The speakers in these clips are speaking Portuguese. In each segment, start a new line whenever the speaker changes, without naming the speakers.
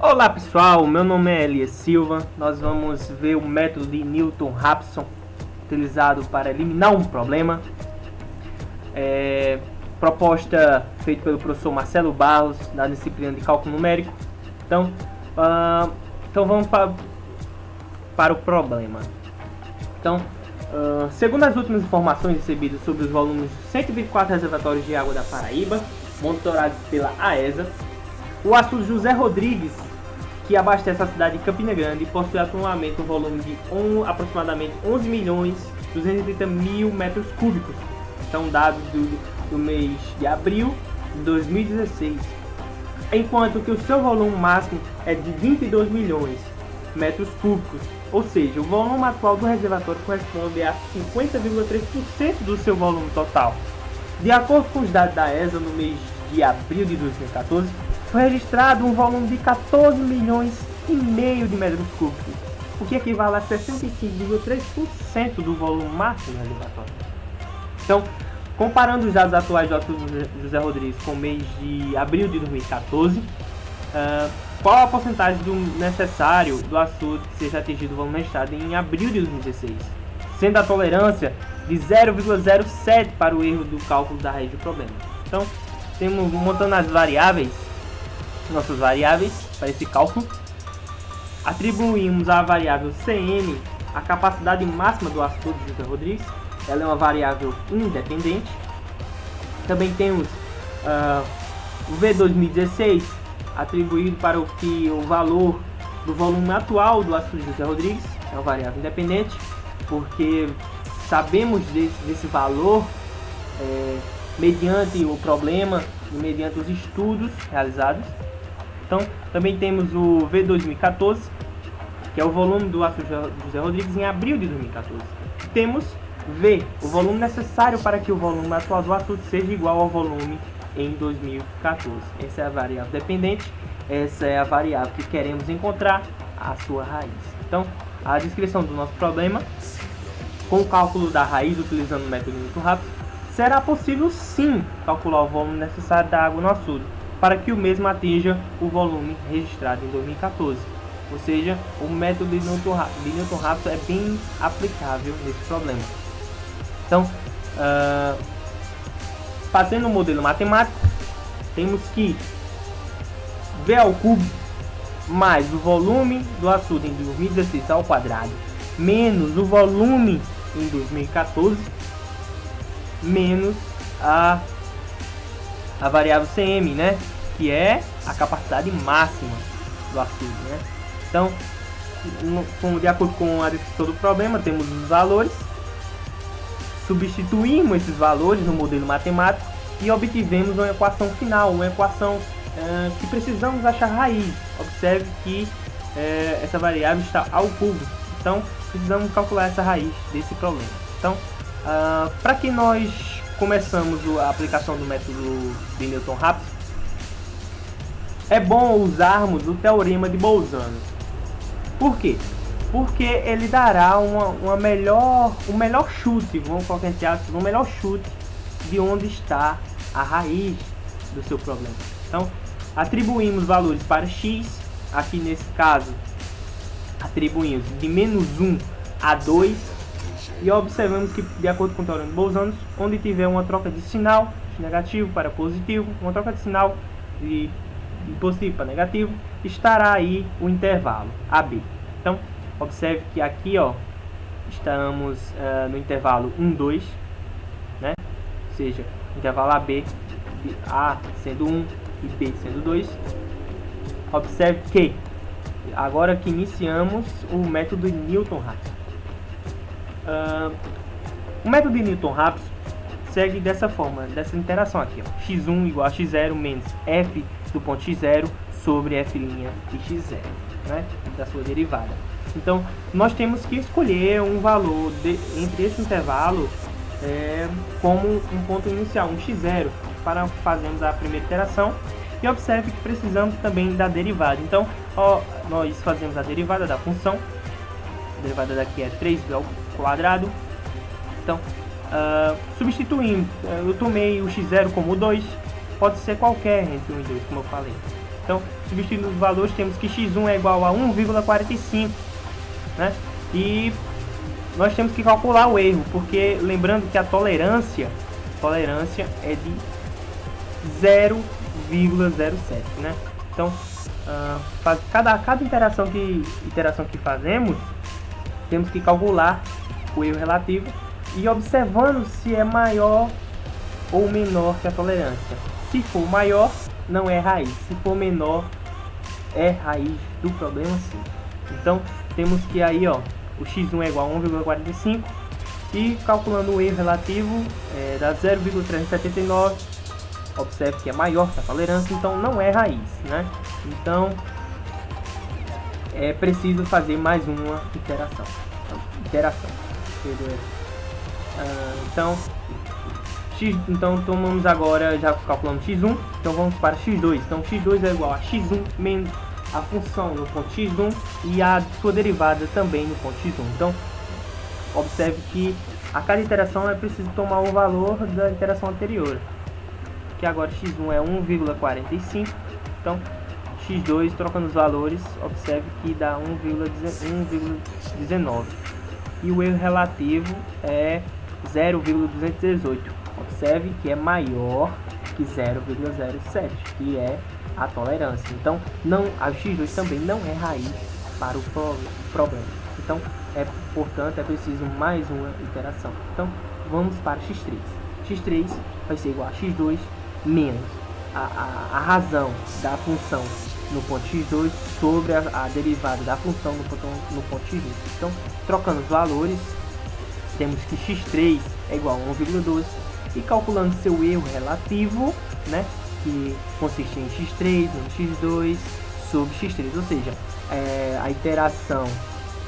Olá pessoal, meu nome é Elias Silva. Nós vamos ver o método de Newton-Raphson utilizado para eliminar um problema. Proposta feita pelo professor Marcelo Barros da disciplina de cálculo numérico. Então vamos para o problema. Segundo as últimas informações recebidas sobre os volumes de 124 reservatórios de água da Paraíba, monitorados pela AESA, o açude José Rodrigues, que abastece a cidade de Campina Grande, possui atualmente um volume de aproximadamente 11.230.000 metros cúbicos. São dados do mês de abril de 2016. Enquanto que o seu volume máximo é de 22 milhões de metros cúbicos. Ou seja, o volume atual do reservatório corresponde a 50,3% do seu volume total. De acordo com os dados da AESA, no mês de abril de 2014, foi registrado um volume de 14 milhões e meio de metros cúbicos, o que equivale a 65,3% do volume máximo do reservatório. Então, comparando os dados atuais do açude José Rodrigues com o mês de abril de 2014, qual a porcentagem necessário do açude que seja atingido o volume registrado em abril de 2016, sendo a tolerância de 0,07 para o erro do cálculo da raiz do problema. Então, temos montando as variáveis, nossas variáveis para esse cálculo, atribuímos à variável Cm a capacidade máxima do açude José Rodrigues. Ela é uma variável independente. Também temos o V2016 atribuído para o valor do volume atual do açude José Rodrigues. É uma variável independente, porque sabemos desse valor mediante o problema e mediante os estudos realizados. Então, também temos o V2014, que é o volume do açude José Rodrigues em abril de 2014. Temos V, o volume necessário para que o volume atual do açude seja igual ao volume em 2014. Essa é a variável dependente, essa é a variável que queremos encontrar a sua raiz. Então, a descrição do nosso problema, com o cálculo da raiz utilizando o método Newton-Raphson, será possível sim calcular o volume necessário da água no açude, para que o mesmo atinja o volume registrado em 2014. Ou seja, o método de Newton-Raphson é bem aplicável nesse problema. Então, fazendo um modelo matemático, temos que V ao cubo mais o volume do açude em 2016 ao quadrado menos o volume em 2014 menos a variável Cm, né, que é a capacidade máxima do açude, né? Então, de acordo com a descrição do problema, temos os valores, substituímos esses valores no modelo matemático e obtivemos uma equação final, uma equação que precisamos achar raiz. Observe que essa variável está ao cubo, então precisamos calcular essa raiz desse problema. Então, para que nós começamos a aplicação do método de Newton-Raphson, é bom usarmos o teorema de Bolzano. Por quê? Porque ele dará um melhor chute, vamos colocar entre aspas, um melhor chute de onde está a raiz do seu problema. Então, atribuímos valores para x, aqui nesse caso, atribuímos de menos 1 a 2, e observamos que, de acordo com o teorema de Bolzano, onde tiver uma troca de sinal, de negativo para positivo, uma troca de sinal de positivo para negativo, estará aí o intervalo AB. Então, observe que aqui, estamos no intervalo 1, 2, né? Ou seja, intervalo AB, A sendo 1 e B sendo 2. Observe que, agora que iniciamos o método de Newton-Raphson. O método de Newton-Raphson segue dessa forma, dessa interação aqui, x1 igual a x0 menos f do ponto x0 sobre f' de x0, né, da sua derivada. Então, nós temos que escolher um valor entre esse intervalo como um ponto inicial, um x0, para fazermos a primeira iteração. E observe que precisamos também da derivada. Então, nós fazemos a derivada da função. A derivada daqui é 3b ao quadrado. Então, substituindo, eu tomei o x0 como 2, pode ser qualquer entre 1 e 2, como eu falei. Então, substituindo os valores, temos que x1 é igual a 1,45, né? E nós temos que calcular o erro, porque lembrando que a tolerância é de 0,07, né? Então, cada interação que fazemos, temos que calcular o erro relativo e observando se é maior ou menor que a tolerância. Se for maior, não é raiz. Se for menor, é raiz do problema sim. Então, temos que aí, ó, o x1 é igual a 1,45 e calculando o erro relativo dá 0,379. Observe que é maior que a tolerância, então não é raiz, né? Então, é preciso fazer mais uma iteração. Então tomamos agora, já calculamos x1, então vamos para x2. Então x2 é igual a x1 menos a função no ponto x1 e a sua derivada também no ponto x1. Então observe que a cada iteração é preciso tomar o valor da iteração anterior, que agora x1 é 1,45, então x2 trocando os valores, observe que dá 1,19 e o erro relativo é 0,218. Observe que é maior que 0,07, que é a tolerância. Então, a x2 também não é raiz para o problema. Então, portanto, é preciso mais uma iteração. Então, vamos para x3. x3 vai ser igual a x2 menos a razão da função no ponto x2 sobre a derivada da função no ponto x2. Então, trocando os valores, temos que x3 é igual a 1,12 e calculando seu erro relativo, né, que consiste em x3 menos x2 sobre x3, ou seja, a iteração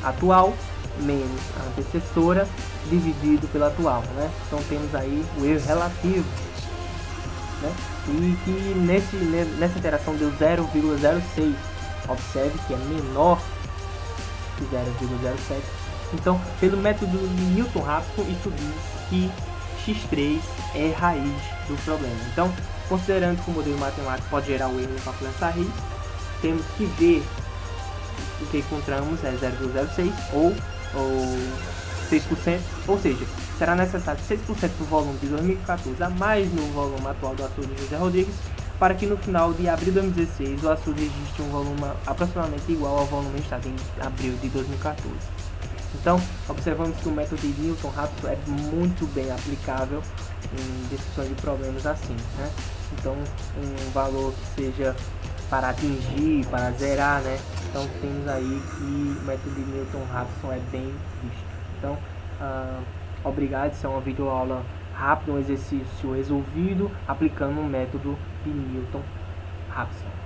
atual menos a antecessora dividido pela atual, né? Então temos aí o erro relativo, né? E que nessa iteração deu 0,06. Observe que é menor que 0,07. Então, pelo método de Newton-Raphson, isso diz que x3 é raiz do problema. Então, considerando que o modelo matemático pode gerar o erro no cálculo dessa raiz, temos que ver o que encontramos é 0,06 ou 6%, ou seja, será necessário 6% do volume de 2014 a mais no volume atual do açude José Rodrigues, para que no final de abril de 2016 o açude registre um volume aproximadamente igual ao volume registrado em abril de 2014. Então, observamos que o método de Newton-Raphson é muito bem aplicável em descrições de problemas assim, né? Então, um valor que seja para atingir, para zerar, né? Então, temos aí que o método de Newton-Raphson é bem visto. Então, obrigado, isso é uma videoaula rápida, um exercício resolvido aplicando o método de Newton-Raphson.